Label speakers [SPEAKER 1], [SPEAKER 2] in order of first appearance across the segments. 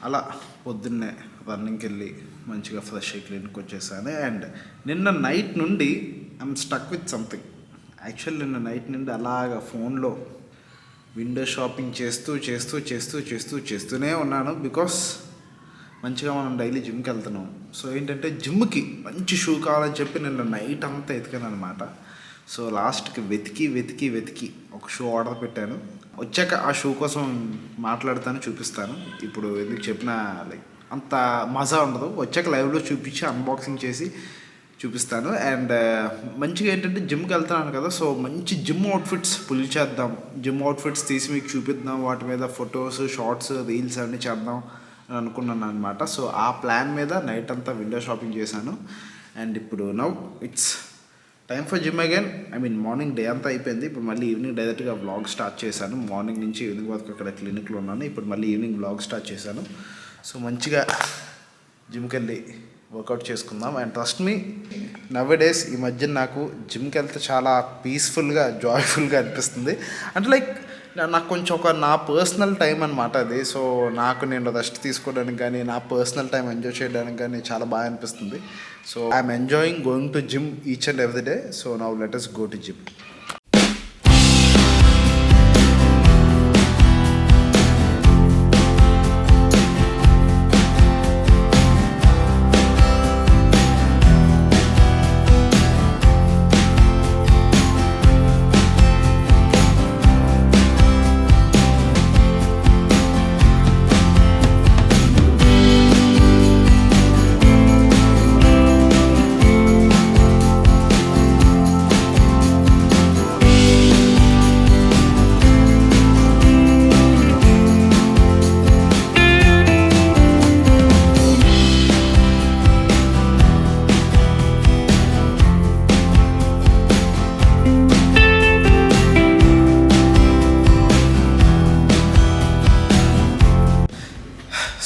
[SPEAKER 1] అలా పొద్దున్నే రన్నింగ్కి వెళ్ళి మంచిగా ఫ్రెష్ అయ్యి క్లినిక్ వచ్చేసాను. అండ్ నిన్న నైట్ నుండి I'm stuck with something. Actual నిన్న నైట్ నుండి అలాగా ఫోన్లో విండో షాపింగ్ చేస్తూనే ఉన్నాను. బికాస్ మంచిగా మనం డైలీ జిమ్కి వెళ్తున్నాం. సో ఏంటంటే జిమ్కి మంచి షూ కావాలని చెప్పి నిన్న నైట్ అంతా ఎతికాను అనమాట. సో లాస్ట్కి వెతికి ఒక షూ ఆర్డర్ పెట్టాను. వచ్చాక ఆ షూ కోసం మాట్లాడతాను, చూపిస్తాను. ఇప్పుడు ఎందుకు చెప్పినా లైక్ అంత మజా ఉండదు. వచ్చాక లైవ్లో చూపించి అన్బాక్సింగ్ చేసి చూపిస్తాను. అండ్ మంచిగా ఏంటంటే జిమ్కి వెళ్తున్నాను కదా, సో మంచి జిమ్ అవుట్ఫిట్స్ పుల్ చేద్దాం, జిమ్ అవుట్ఫిట్స్ తీసి మీకు చూపిద్దాం, వాటి మీద ఫొటోస్, షార్ట్స్, రీల్స్ అన్నీ చేద్దాం అని అనుకున్నాను అనమాట. సో ఆ ప్లాన్ మీద నైట్ అంతా విండో షాపింగ్ చేశాను. అండ్ ఇప్పుడు now it's time for gym again. Morning day అంతా అయిపోయింది. ఇప్పుడు మళ్ళీ ఈవినింగ్ డైరెక్ట్గా వ్లాగ్ స్టార్ట్ చేశాను. మార్నింగ్ నుంచి ఈవినింగ్ వరకు అక్కడ క్లినిక్లో ఉన్నాను. ఇప్పుడు మళ్ళీ ఈవినింగ్ వ్లాగ్ స్టార్ట్ చేశాను. సో మంచిగా జిమ్కి వెళ్ళి వర్కౌట్ చేసుకుందాం. And trust me, now days ఈ మధ్య నాకు జిమ్కి వెళ్తే చాలా పీస్ఫుల్గా, జాయ్ఫుల్గా అనిపిస్తుంది. అంటే లైక్ నాకు కొంచెం నా పర్సనల్ టైం అనమాట అది. సో నాకు నేను రెస్ట్ తీసుకోవడానికి కానీ, నా పర్సనల్ టైం ఎంజాయ్ చేయడానికి కానీ చాలా బాగా అనిపిస్తుంది. So I'm enjoying going to gym each and every day. So now let us go to gym.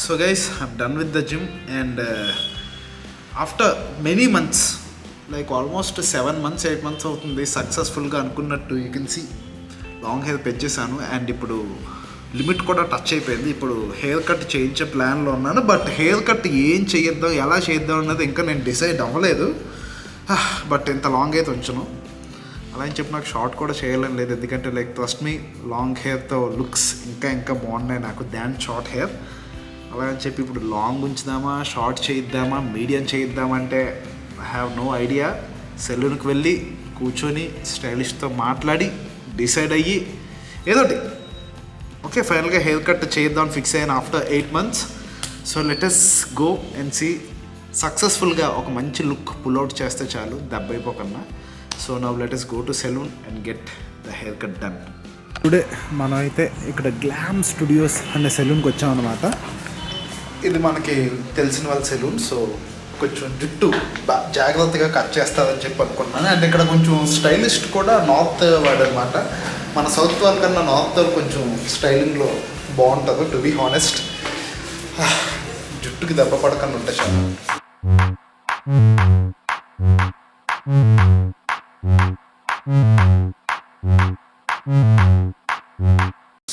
[SPEAKER 1] So guys, I'm done with the gym and after many months, like almost 7 months, 8 months అవుతుంది సక్సెస్ఫుల్గా అనుకున్నట్టు. You can see long hair పెంచేసాను. And ఇప్పుడు limit కూడా touch అయిపోయింది. ఇప్పుడు hair cut చేయించే ప్లాన్లో ఉన్నాను. బట్ హెయిర్ కట్ ఏం చేద్దాం, ఎలా చేద్దాం అన్నది ఇంకా నేను డిసైడ్ అవ్వలేదు. బట్ ఇంత లాంగ్ అయితే ఉంచను. అలా అని చెప్పి నాకు షార్ట్ కూడా చేయాలని లేదు. ఎందుకంటే లైక్ ట్రస్ట్ మీ, లాంగ్ హెయిర్తో లుక్స్ ఇంకా బాగున్నాయి నాకు దాన్ షార్ట్ హెయిర్. అలా అని చెప్పి ఇప్పుడు లాంగ్ ఉంచుదామా, షార్ట్ చేయిద్దామా, మీడియం చేయిద్దామంటే ఐ హ్యావ్ నో ఐడియా. సెలూన్కి వెళ్ళి కూర్చొని స్టైలిష్తో మాట్లాడి డిసైడ్ అయ్యి ఏదోటి ఓకే ఫైనల్గా హెయిర్ కట్ చేద్దాం ఫిక్స్ అయ్యాను after 8 months. So let us go and see. సక్సెస్ఫుల్గా ఒక మంచి లుక్ పుల్అవుట్ చేస్తే చాలు, దెబ్బ అయిపోకన్నా. So now let us go to salon and get the hair cut done. Today మనం అయితే ఇక్కడ గ్లామ్ స్టూడియోస్ అనే సెలూన్కి వచ్చామన్నమాట. ఇది మనకి తెలిసిన వాళ్ళ సెలూన్. సో కొంచెం జుట్టు జాగ్రత్తగా కట్ చేస్తారని చెప్పి అనుకున్నాను. అండ్ ఇక్కడ కొంచెం స్టైలిస్ట్ కూడా నార్త్ వాడనమాట. మన సౌత్ వాళ్ళకన్నా నార్త్ వాళ్ళు కొంచెం స్టైలింగ్లో బాగుంటుంది టు బీ హానెస్ట్. జుట్టుకి దెబ్బ పడకుండా ఉంటే చాలా.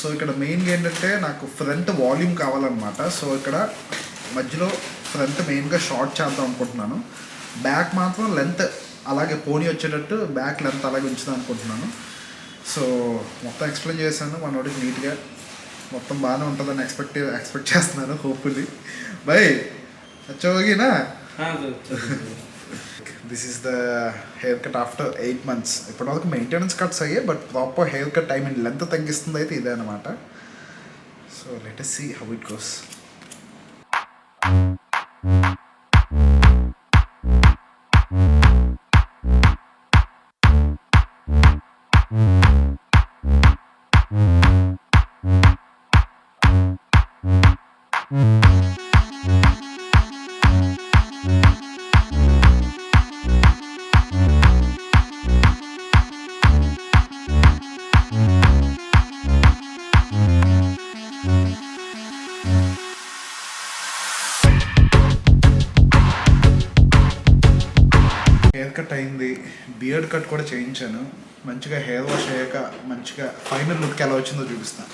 [SPEAKER 1] సో ఇక్కడ మెయిన్గా ఏంటంటే నాకు ఫ్రంట్ వాల్యూమ్ కావాలన్నమాట. సో ఇక్కడ మధ్యలో ఫ్రంట్ మెయిన్గా షార్ట్ చేద్దాం అనుకుంటున్నాను. బ్యాక్ మాత్రం లెంత్ అలాగే పోనీ వచ్చేటట్టు బ్యాక్ లెంత్ అలాగే ఉంచుదాం అనుకుంటున్నాను. సో మొత్తం ఎక్స్ప్లెయిన్ చేశాను మనోడికి నీట్గా. మొత్తం బాగానే ఉంటుందని ఎక్స్పెక్ట్ చేస్తున్నాను. హోప్ఫుల్లీ బై వచ్చోగినా. This is the hair cut after 8 months. ఇప్పటివరకు మెయింటెనెన్స్ కట్స్ అయ్యాయి, but proper hair cut length తగ్గిస్తుంది అయితే ఇదే అనమాట. So let us see how it goes. Hair cut అయింది, బియర్డ్ కట్ కూడా చేయించాను. మంచిగా హెయిర్ వాష్ అయ్యాక మంచిగా ఫైనల్ లుక్ ఎలా వచ్చిందో చూపిస్తాను.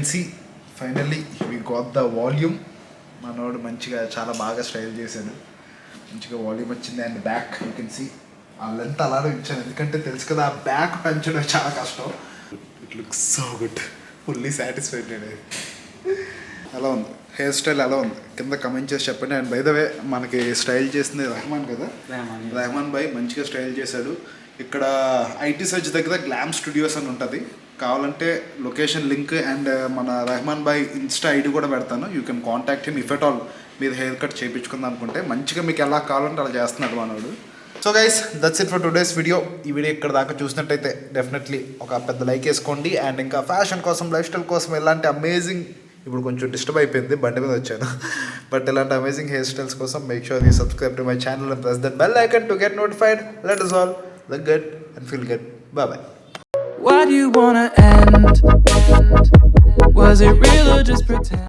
[SPEAKER 1] Can see finally we got the volume. మనోడు మంచిగా చాలా బాగా స్టైల్ చేశాడు, మంచిగా వాల్యూమ్ వచ్చింది. And back you can see ఆ లెంత్ అలానే ఉంచాను, ఎందుకంటే తెలుసు కదా ఆ బ్యాక్ పెంచడం చాలా కష్టం. It looks so good, fully satisfied. ఎలా ఉంది హెయిర్ స్టైల్, ఎలా ఉంది కింద కమెంట్ చేసి చెప్పండి. అండ్ బై ద వే మనకి స్టైల్ చేసింది రెహమాన్ కదా, రెహమాన్ భాయ్ మంచిగా స్టైల్ చేశాడు. ఇక్కడ ఐటీ సర్చ్ దగ్గర గ్లామ్ స్టూడియోస్ అని ఉంటుంది, కావాలంటే లొకేషన్ లింక్ అండ్ మన రెహమాన్ భాయ్ ఇన్స్టా ఐడి కూడా పెడతాను. You can contact him if at all మీరు హెయిర్ కట్ చేయించుకుందాం అనుకుంటే. మంచిగా మీకు ఎలా కావాలంటే అలా చేస్తున్నాడు మనోడు. So guys that's it for today's video. ఈ వీడియో ఇక్కడ దాకా చూసినట్టయితే డెఫినెట్లీ ఒక పెద్ద లైక్ వేసుకోండి. అండ్ ఇంకా ఫ్యాషన్ కోసం, లైఫ్ స్టైల్ కోసం ఇలాంటి అమేజింగ్, ఇప్పుడు కొంచెం డిస్టర్బ్ అయిపోయింది బండి మీద వచ్చాను, బట్ ఇలాంటి అమేజింగ్ హెయిర్ స్టైల్స్ కోసం make sure you subscribe to my channel and press that bell icon to get notified. Let us all look good and feel good. Bye bye.
[SPEAKER 2] Why do you wanna end? Was it real or just pretend?